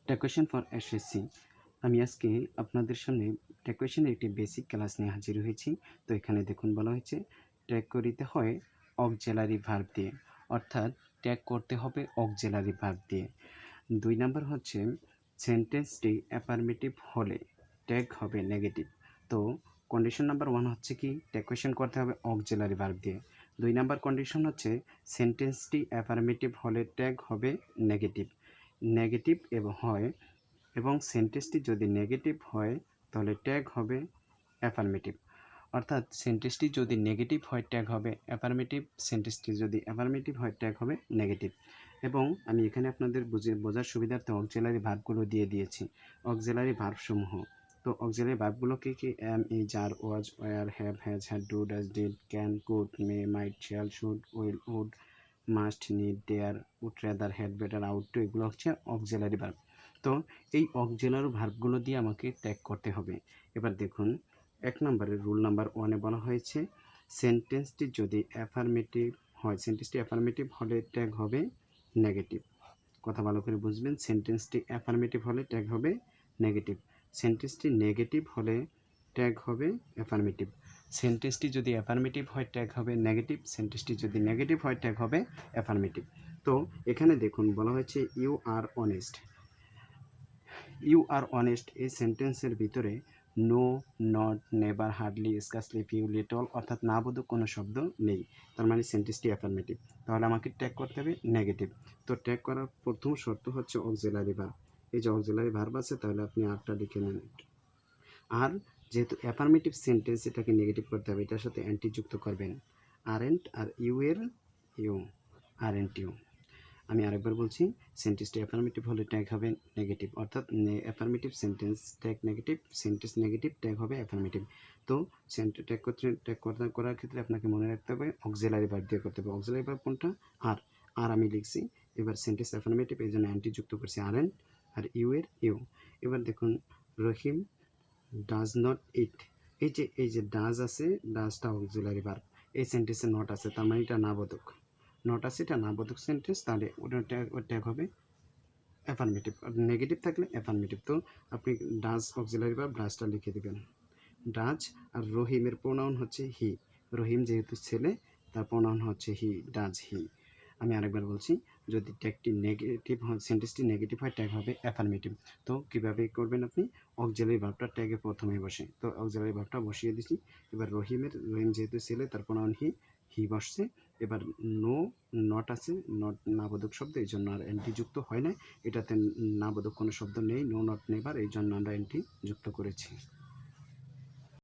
Tag question for SSC. আমি আজকে আপনাদের সামনে ট্যাগ কোয়েশ্চেনের একটি বেসিক ক্লাস নিয়ে হাজির হয়েছি। তো এখানে দেখুন বলা হয়েছে ট্যাগ করিতে হয় অক্সিলারি ভার্ব দিয়ে, অর্থাৎ ট্যাগ করতে হবে অক্সিলারি ভার্ব দিয়ে। 2 নাম্বার হচ্ছে সেন্টেন্সটি অ্যাফার্মেটিভ হলে ট্যাগ হবে নেগেটিভ। তো কন্ডিশন নাম্বার 1 হচ্ছে কি ট্যাগ কোয়েশ্চেন করতে হবে অক্সিলারি ভার্ব দিয়ে। 2 নাম্বার কন্ডিশন হচ্ছে সেন্টেন্সটি অ্যাফার্মেটিভ হলে ট্যাগ হবে নেগেটিভ নেগেটিভ এবং সেন্টেন্সটি যদি নেগেটিভ হয় তাহলে ট্যাগ হবে অ্যাফার্মেটিভ। অর্থাৎ সেন্টেন্সটি যদি নেগেটিভ হয় ট্যাগ হবে অ্যাফার্মেটিভ, সেন্টেন্সটি যদি অ্যাফার্মেটিভ হয় ট্যাগ হবে নেগেটিভ। এবং আমি এখানে আপনাদের বোঝার সুবিধার্থে অক্সিলারি ভার্বগুলো দিয়ে দিয়েছি, অক্সিলারি ভার্বসমূহ। তো অক্সিলারি ভার্বগুলো কি কি? Am, is, are, was, were, have, has, had, do, does, did, can, could, may, might, shall, should, will, would, must, need, dare, would rather, had better, ought to, এগুলো হচ্ছে auxiliary verb. তো এই auxiliary ভার্বগুলো দিয়ে আমাকে tag করতে হবে। এবার দেখুন 1 নম্বরের রুল নাম্বার 1-এ বলা হয়েছে সেন্টেন্সটি যদি অ্যাফার্মেটিভ হয়, সেন্টেন্সটি অ্যাফার্মেটিভ হলে ট্যাগ হবে নেগেটিভ। কথা ভালো করে বুঝবেন, সেন্টেন্সটি অ্যাফার্মেটিভ হলে ট্যাগ হবে নেগেটিভ, সেন্টেন্সটি নেগেটিভ হলে ট্যাগ হবে অ্যাফার্মেটিভ। সেন্টেন্সটি যদি অ্যাফার্মেটিভ হয় ট্যাগ হবে নেগেটিভ, সেন্টেন্সটি যদি নেগেটিভ হয় ট্যাগ হবে অ্যাফার্মেটিভ। তো এখানে দেখুন বলা হয়েছে you are honest. You are honest এই সেন্টেন্সের ভিতরে no, not, never, hardly, scarcely, few, little অর্থাৎ না বোধক কোনো শব্দ নেই। তার মানে সেন্টেন্সটি অ্যাফার্মেটিভ। তাহলে আমাকে ট্যাগ করতে হবে নেগেটিভ। তো ট্যাগ করার প্রথম শর্ত হচ্ছে অক্সিলারি ভার্ব। এই যে অক্সিলারি ভার্ব আছে, তাহলে আপনি আরটা লিখে নেন। আর যেহেতু অ্যাফার্মেটিভ সেন্টেন্স, এটাকে নেগেটিভ করতে হবে, এটার সাথে অ্যান্টি যুক্ত করবেন। আরেন্ট আর ইউ এর ইউ, আরেন্ট ইউ। আমি আরেকবার বলছি, সেন্টেন্সটি অ্যাফার্মেটিভ হলে ট্যাগ হবে নেগেটিভ, অর্থাৎ affirmative sentence tag negative, sentence negative tag হবে অ্যাফার্মেটিভ। তো ট্যাগ করার ক্ষেত্রে আপনাকে মনে রাখতে হবে অক্সিলারি ভার্ব দিয়ে করতে হবে। অক্সিলারি ভার্ব কোনটা? আর, আর আমি লিখছি। এবার সেন্টেন্স অ্যাফার্মেটিভ, এই জন্য অ্যান্টি যুক্ত করছি আরেন, আর ইউ এর ইউ। এবার দেখুন রহিম ডাজ নট ইট। এই যে ডাজ আছে, ডাজটা অক্সিলারি ভার্ব, এই সেন্টেন্সে নট আছে, তার মানে এটা নাবোধক। নট আছে, এটা নাবোধক সেন্টেন্স, তাহলে ওটা ট্যাগ হবে অ্যাফার্মেটিভ। আর নেগেটিভ থাকলে অ্যাফার্মেটিভ। তো আপনি ডাজ অক্সিলারি ভার্ব, ডাজটা লিখে দেবেন। ডাজ। আর রহিমের প্রোনাউন হচ্ছে হি। রহিম যেহেতু ছেলে, তার প্রোনাউন হচ্ছে হি, ডাজ হি। আমি আরেকবার বলছি, যদি ট্যাগটি নেগেটিভ হয়, সেন্টেন্সটি নেগেটিভ হয় ট্যাগ হবে অ্যাফার্মেটিভ। তো কীভাবে করবেন আপনি? অক্সিলারি ভার্বটা ট্যাগে প্রথমে বসে, তো অক্সিলারি ভার্বটা বসিয়ে দিছি। এবার রহিম যেহেতু ছেলে, তার প্রোনাউন হি, হি বসছে। এবার নো, নট আছে, নট নাবোধক শব্দ, এই জন্য আর এনটি যুক্ত হয় না। এটাতে নাবোধক কোনো শব্দ নেই, নো, নট, নেভার, এই জন্য আমরা এনটি যুক্ত করেছি।